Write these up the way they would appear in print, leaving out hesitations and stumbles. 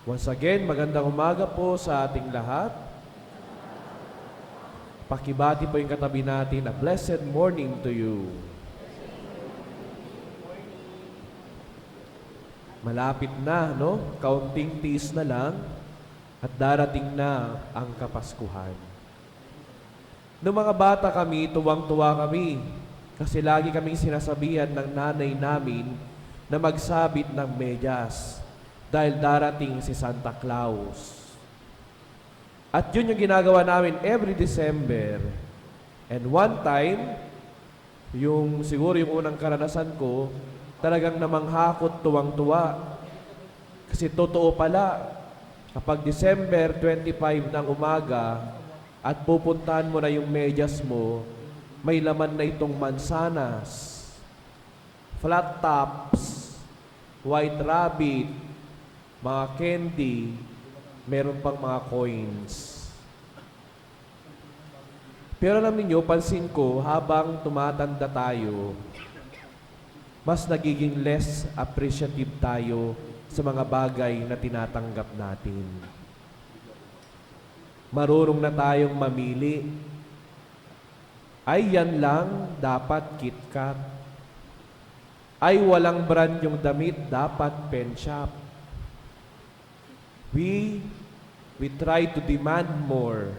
Once again, magandang umaga po sa ating lahat. Pakibati po yung katabi natin, a blessed morning to you. Malapit na, no? Kaunting tiis na lang at darating na ang Kapaskuhan. Noong mga bata kami, tuwang-tuwa kami kasi lagi kaming sinasabihan ng nanay namin na magsabit ng medyas dahil darating si Santa Claus. At yun yung ginagawa namin every December. And one time, siguro yung unang karanasan ko, talagang namanghakot tuwang-tuwa. Kasi totoo pala, kapag December 25 ng umaga at pupuntahan mo na yung medyas mo, may laman na itong mansanas, flat tops, white rabbit, mga candy, meron pang mga coins. Pero alam niyo, pansin ko, habang tumatanda tayo, mas nagiging less appreciative tayo sa mga bagay na tinatanggap natin. Marunong na tayong mamili. Ay, yan lang, dapat KitKat. Ay, walang brand yung damit, dapat pen shop. We try to demand more.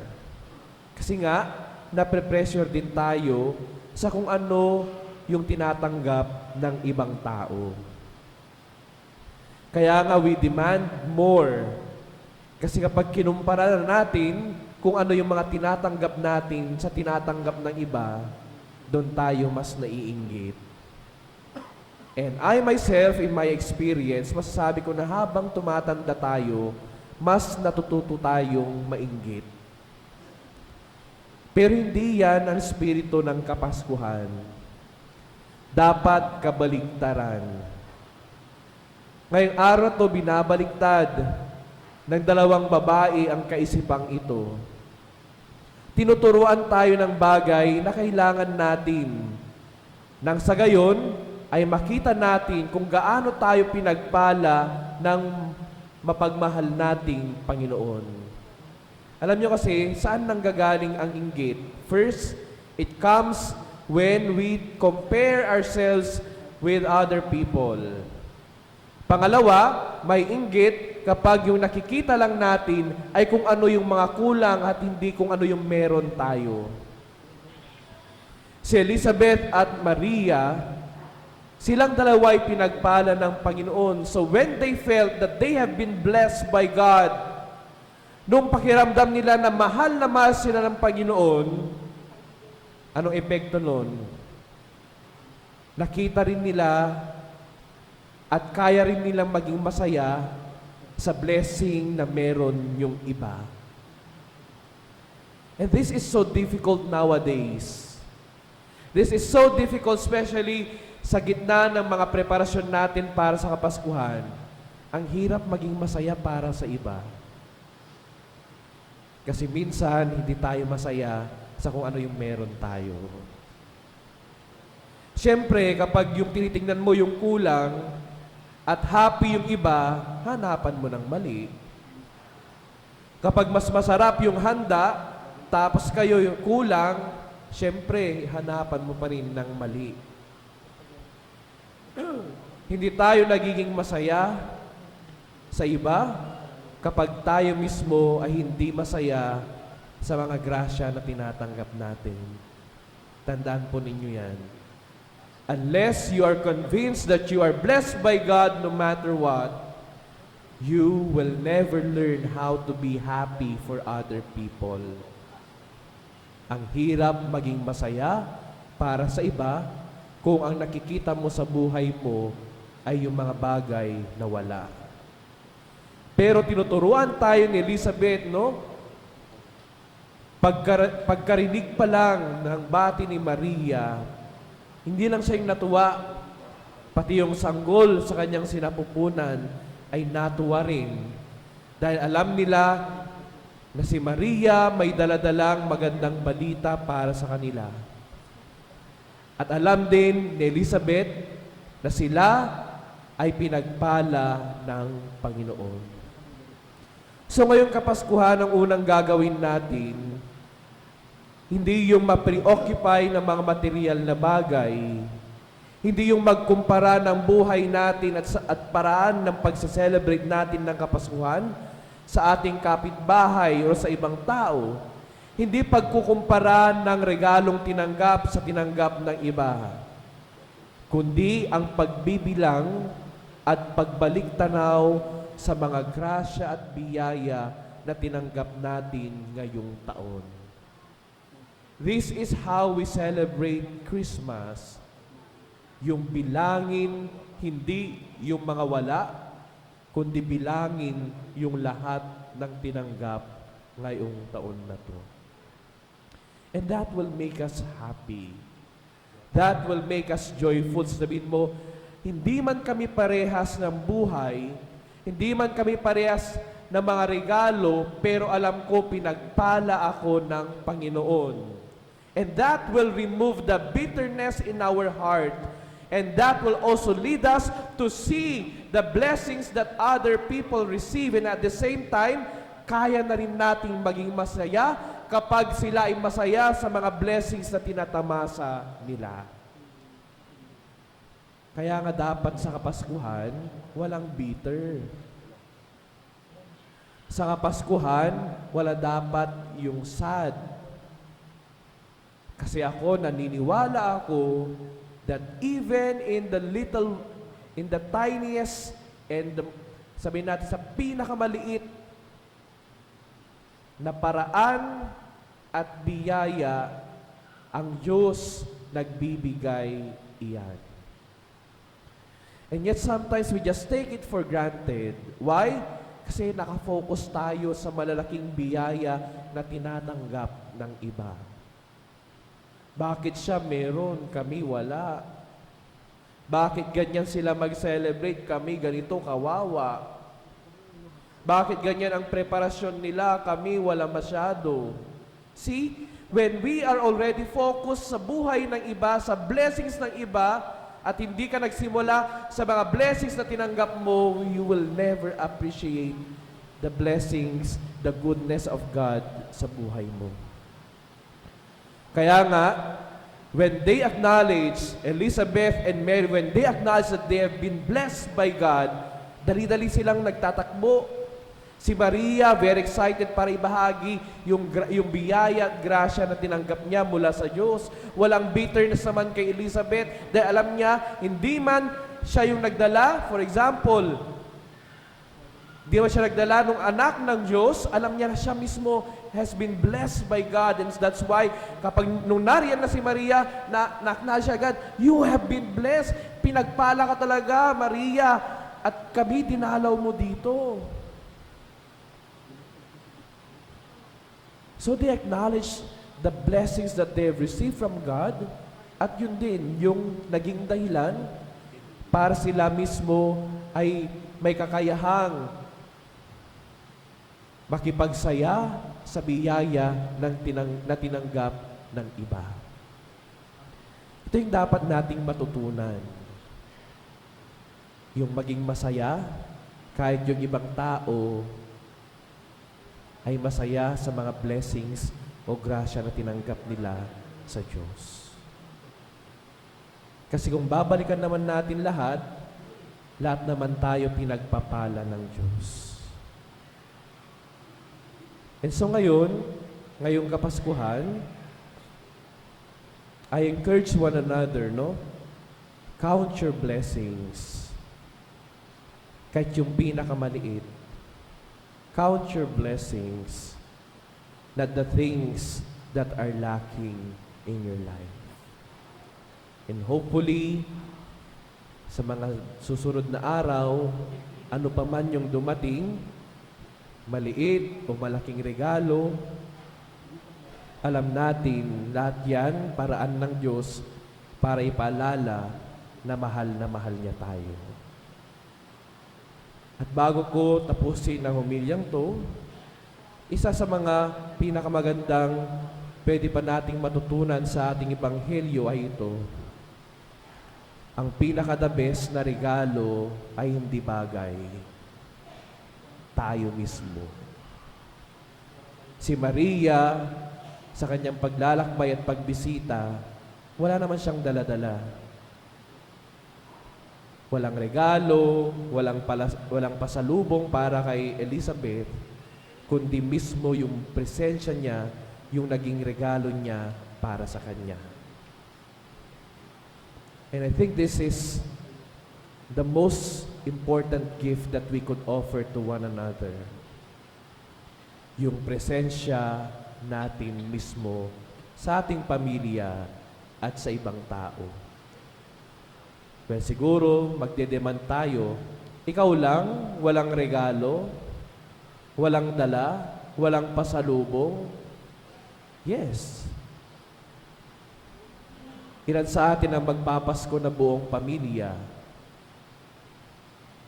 Kasi nga, napre-pressure din tayo sa kung ano yung tinatanggap ng ibang tao. Kaya nga, we demand more. Kasi kapag kinumpara natin kung ano yung mga tinatanggap natin sa tinatanggap ng iba, doon tayo mas naiinggit. And I myself, in my experience, masasabi ko na habang tumatanda tayo, mas natututo tayong mainggit. Pero hindi yan ang espiritu ng Kapaskuhan. Dapat kabaligtaran. Ngayong araw to binabaliktad ng dalawang babae ang kaisipang ito. Tinuturuan tayo ng bagay na kailangan natin. Nang sa gayon, ay makita natin kung gaano tayo pinagpala ng mapagmahal nating Panginoon. Alam nyo kasi, saan nanggagaling ang inggit? First, it comes when we compare ourselves with other people. Pangalawa, may inggit kapag yung nakikita lang natin ay kung ano yung mga kulang at hindi kung ano yung meron tayo. Si Elizabeth at Maria, silang dalawa ay pinagpala ng Panginoon. So when they felt that they have been blessed by God, nung pakiramdam nila na mahal sila ng Panginoon, anong epekto nun? Nakita rin nila at kaya rin nilang maging masaya sa blessing na meron yung iba. And this is so difficult nowadays. This is so difficult especially sa gitna ng mga preparasyon natin para sa Kapaskuhan. Ang hirap maging masaya para sa iba. Kasi minsan, hindi tayo masaya sa kung ano yung meron tayo. Siyempre, kapag yung tinitingnan mo yung kulang at happy yung iba, hanapan mo ng mali. Kapag mas masarap yung handa, tapos kayo yung kulang, siyempre, hanapan mo pa rin ng mali. Hindi tayo nagiging masaya sa iba kapag tayo mismo ay hindi masaya sa mga grasya na tinatanggap natin. Tandaan po ninyo yan. Unless you are convinced that you are blessed by God no matter what, you will never learn how to be happy for other people. Ang hirap maging masaya para sa iba kung ang nakikita mo sa buhay mo ay yung mga bagay na wala. Pero tinuturuan tayo ni Elizabeth, no? Pagkarinig pa lang ng bati ni Maria, hindi lang siya yung natuwa, pati yung sanggol sa kanyang sinapupunan ay natuwa rin. Dahil alam nila na si Maria may daladalang magandang balita para sa kanila. At alam din ni Elizabeth na sila ay pinagpala ng Panginoon. So ngayong Kapaskuhan, ang unang gagawin natin, hindi yung ma-preoccupy ng mga material na bagay, hindi yung magkumpara ng buhay natin at paraan ng pagse-celebrate natin ng Kapaskuhan sa ating kapitbahay o sa ibang tao, hindi pagkukumpara ng regalong tinanggap sa tinanggap ng iba, kundi ang pagbibilang at pagbalik tanaw sa mga grasya at biyaya na tinanggap natin ngayong taon. This is how we celebrate Christmas. Yung bilangin, hindi yung mga wala, kundi bilangin yung lahat ng tinanggap ngayong taon na to. And that will make us happy. That will make us joyful. Sabihin mo, hindi man kami parehas ng buhay, hindi man kami parehas ng mga regalo, pero alam ko pinagpala ako ng Panginoon. And that will remove the bitterness in our heart. And that will also lead us to see the blessings that other people receive. And at the same time, kaya na rin nating maging masaya kapag sila ay masaya sa mga blessings na tinatamasa nila. Kaya nga dapat sa Kapaskuhan, walang bitter. Sa Kapaskuhan, wala dapat yung sad. Kasi ako, naniniwala ako that even in the tiniest and sabihin natin sa pinakamaliit na paraan at biyaya, ang Diyos nagbibigay iyan. And yet sometimes we just take it for granted. Why? Kasi nakafocus tayo sa malalaking biyaya na tinatanggap ng iba. Bakit siya meron, kami wala? Bakit ganyan sila mag-celebrate, kami ganito kawawa? Bakit ganyan ang preparasyon nila, kami wala masyado? See, when we are already focused sa buhay ng iba, sa blessings ng iba, at hindi ka nagsimula sa mga blessings na tinanggap mo, you will never appreciate the blessings, the goodness of God sa buhay mo. Kaya nga, when they acknowledge, Elizabeth and Mary, when they acknowledge that they have been blessed by God, dali-dali silang nagtatakbo. Si Maria, very excited para ibahagi yung biyaya at grasya na tinanggap niya mula sa Diyos. Walang bitterness naman kay Elizabeth dahil alam niya, hindi man siya yung nagdala. For example, di ba siya nagdala ng anak ng Diyos, alam niya na siya mismo has been blessed by God. And that's why, kapag nung nariyan na si Maria, na siya agad, you have been blessed. Pinagpala ka talaga, Maria, at kami dinalaw mo dito. So they acknowledge the blessings that they have received from God, at yun din, yung naging dahilan para sila mismo ay may kakayahang makipagsaya sa biyaya na tinanggap ng iba. Ito yung dapat nating matutunan. Yung maging masaya, kahit yung ibang tao ay masaya sa mga blessings o grasya na tinanggap nila sa Diyos. Kasi kung babalikan naman natin lahat naman tayo pinagpapala ng Diyos. And so ngayong Kapaskuhan, I encourage one another, no? Count your blessings. Kahit yung pinakamaliit. Count your blessings, not the things that are lacking in your life. And hopefully, sa mga susunod na araw, ano pa man yung dumating, maliit o malaking regalo, alam natin lahat yan paraan ng Diyos para ipaalala na mahal niya tayo. At bago ko tapusin ang humilyang to, isa sa mga pinakamagandang pwede pa nating matutunan sa ating ebanghelyo ay ito. Ang pinaka-the best na regalo ay hindi bagay. Tayo mismo. Si Maria, sa kanyang paglalakbay at pagbisita, wala naman siyang daladala. Walang regalo, walang pasalubong para kay Elizabeth, kundi mismo yung presensya niya, yung naging regalo niya para sa kanya. And I think this is the most important gift that we could offer to one another. Yung presensya natin mismo sa ating pamilya at sa ibang tao. Well, siguro magdedemand tayo, ikaw lang, walang regalo, walang dala, walang pasalubong. Yes. Ilan sa atin ang magpapasko na buong pamilya?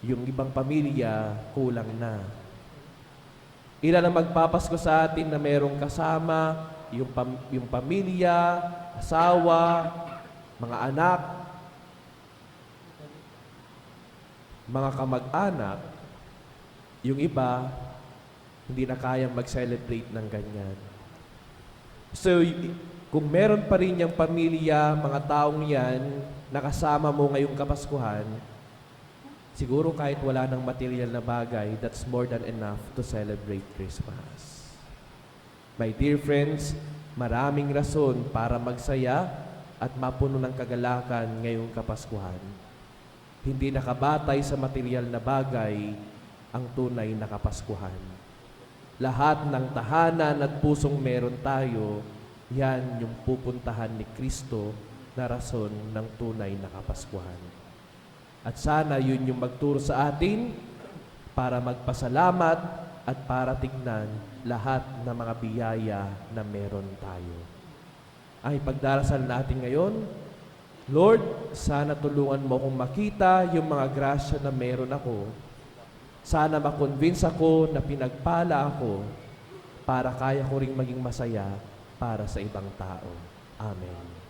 Yung ibang pamilya, kulang na. Ilan ang magpapasko sa atin na merong kasama, yung pamilya, asawa, mga anak, mga kamag-anak, yung iba, hindi na kayang mag-celebrate ng ganyan. So, kung meron pa rin yung pamilya, mga taong yan, nakasama mo ngayong Kapaskuhan, siguro kahit wala ng material na bagay, that's more than enough to celebrate Christmas. My dear friends, maraming rason para magsaya at mapuno ng kagalakan ngayong Kapaskuhan. Hindi nakabatay sa material na bagay ang tunay na Kapaskuhan. Lahat ng tahanan at pusong meron tayo, yan yung pupuntahan ni Kristo na rason ng tunay na Kapaskuhan. At sana yun yung magturo sa atin para magpasalamat at para tignan lahat ng mga biyaya na meron tayo. Ay pagdarasal natin ngayon, Lord, sana tulungan mo akong makita yung mga grasya na meron ako. Sana makonvince ako na pinagpala ako para kaya ko ring maging masaya para sa ibang tao. Amen.